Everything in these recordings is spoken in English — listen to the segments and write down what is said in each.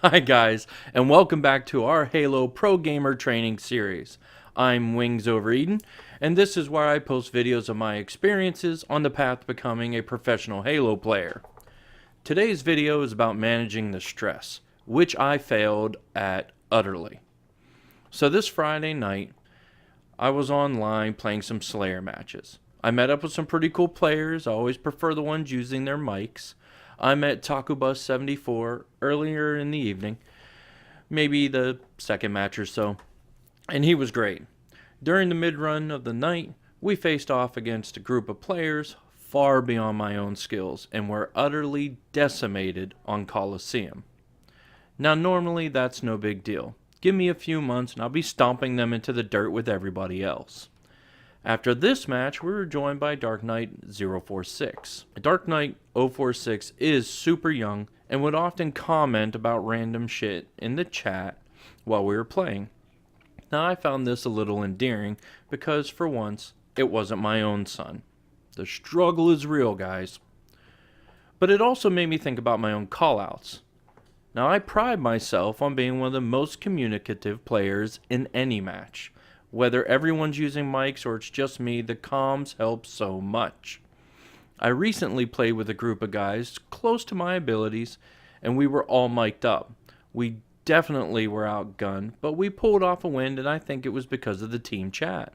Hi guys, and welcome back to our Halo Pro Gamer training series. I'm Wings Over Eden, and this is where I post videos of my experiences on the path to becoming a professional Halo player. Today's video is about managing the stress, which I failed at utterly. So this Friday night, I was online playing some Slayer matches. I met up with some pretty cool players. I always prefer the ones using their mics. I met Takubus74 earlier in the evening, maybe the second match or so, and he was great. During the mid-run of the night, we faced off against a group of players far beyond my own skills and were utterly decimated on Colosseum. Now normally that's no big deal. Give me a few months and I'll be stomping them into the dirt with everybody else. After this match, we were joined by Dark Knight 046. Dark Knight 046 is super young and would often comment about random shit in the chat while we were playing. Now I found this a little endearing because for once, it wasn't my own son. The struggle is real, guys. But it also made me think about my own callouts. Now I pride myself on being one of the most communicative players in any match. Whether everyone's using mics or it's just me, the comms help so much. I recently played with a group of guys close to my abilities, and we were all mic'd up. We definitely were outgunned, but we pulled off a win, and I think it was because of the team chat.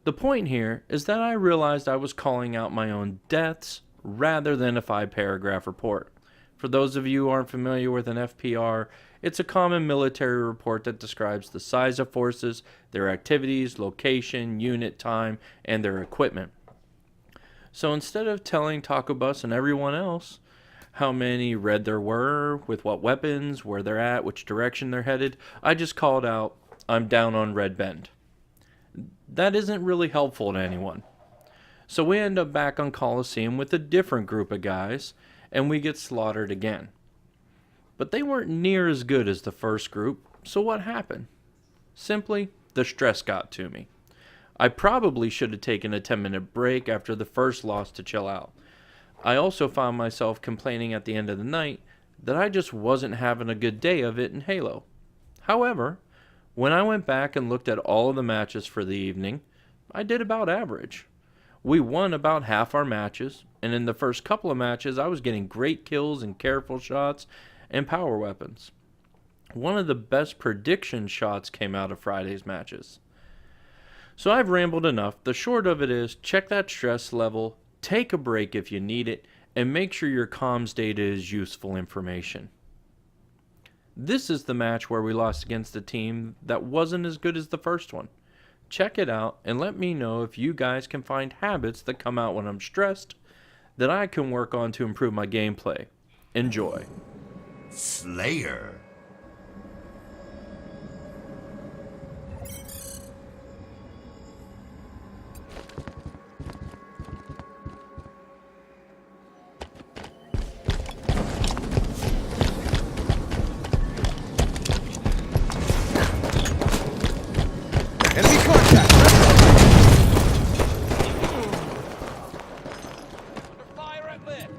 The point here is that I realized I was calling out my own deaths rather than a 5-paragraph report. For those of you who aren't familiar with an FPR, it's a common military report that describes the size of forces, their activities, location, unit time, and their equipment. So instead of telling Takubus and everyone else how many red there were, with what weapons, where they're at, which direction they're headed, I just called out, I'm down on Red Bend. That isn't really helpful to anyone. So we end up back on Colosseum with a different group of guys, and we get slaughtered again. But they weren't near as good as the first group, so what happened? Simply, the stress got to me. I probably should have taken a 10-minute break after the first loss to chill out. I also found myself complaining at the end of the night that I just wasn't having a good day of it in Halo. However, when I went back and looked at all of the matches for the evening, I did about average. We won about half our matches, and in the first couple of matches I was getting great kills and careful shots and power weapons. One of the best prediction shots came out of Friday's matches. So I've rambled enough. The short of it is, check that stress level, take a break if you need it, and make sure your comms data is useful information. This is the match where we lost against a team that wasn't as good as the first one. Check it out and let me know if you guys can find habits that come out when I'm stressed that I can work on to improve my gameplay. Enjoy. Slayer. Enemy contact! Fire at lift!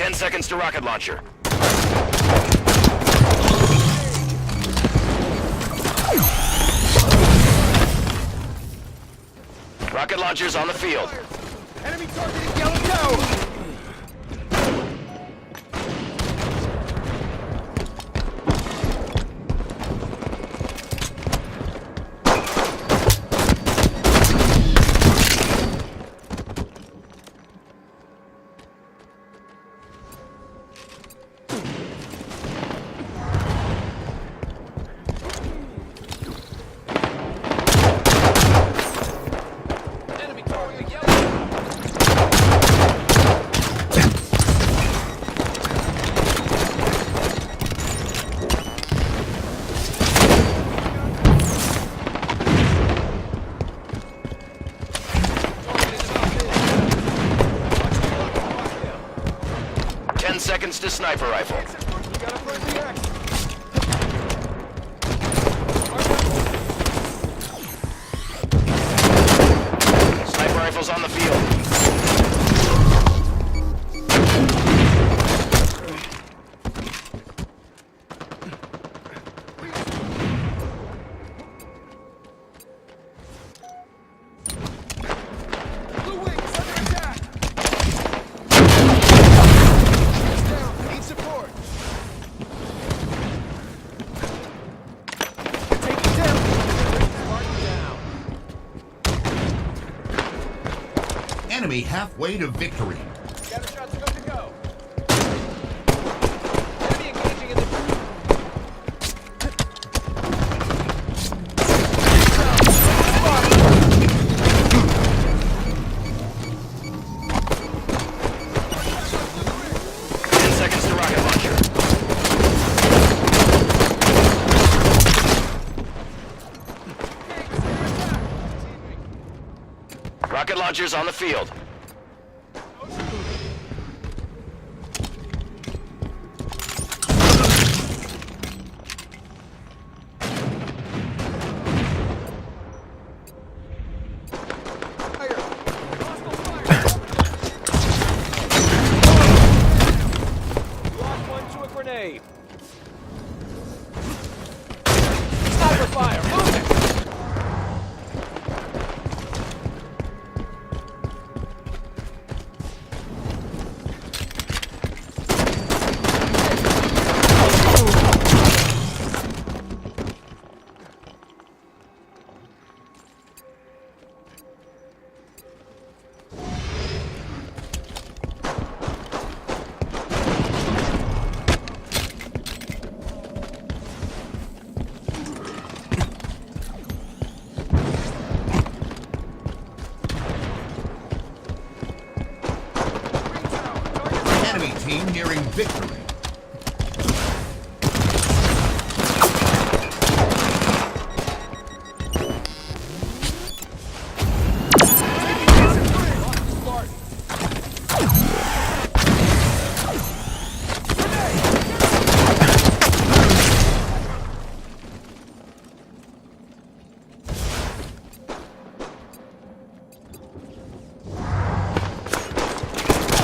10 seconds to rocket launcher. Rocket launchers on the field. Enemy targeting yellow tower! Enemy targeting yellow. 10 seconds to sniper rifle. We got a friendly action. Sniper rifles on the field. Blue wing is under attack. Down. Need support. Taking down. Marking down. Enemy halfway to victory. Scatter shots good to go. Enemy engaging in the Seconds to rocket launcher. Rocket launchers on the field. fire. Hostile fire. Lost one to a grenade. Sniper fire. Moving. Enemy team nearing victory.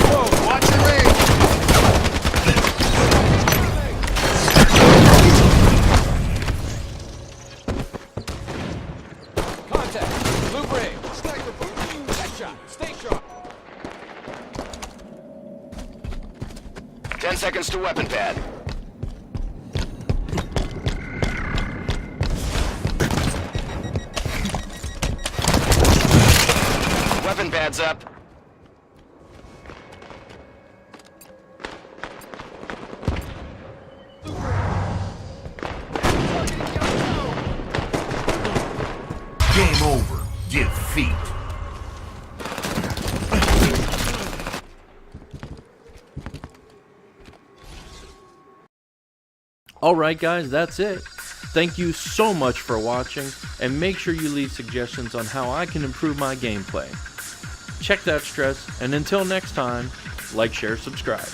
Whoa, watch your range. Contact. Blue ring. Sniper boom. Headshot. Stay sharp. 10 seconds to weapon pad. Weapon pad's up. Game over. Defeat. Alright guys, that's it. Thank you so much for watching, and make sure you leave suggestions on how I can improve my gameplay. Check that stress, and until next time, like, share, subscribe.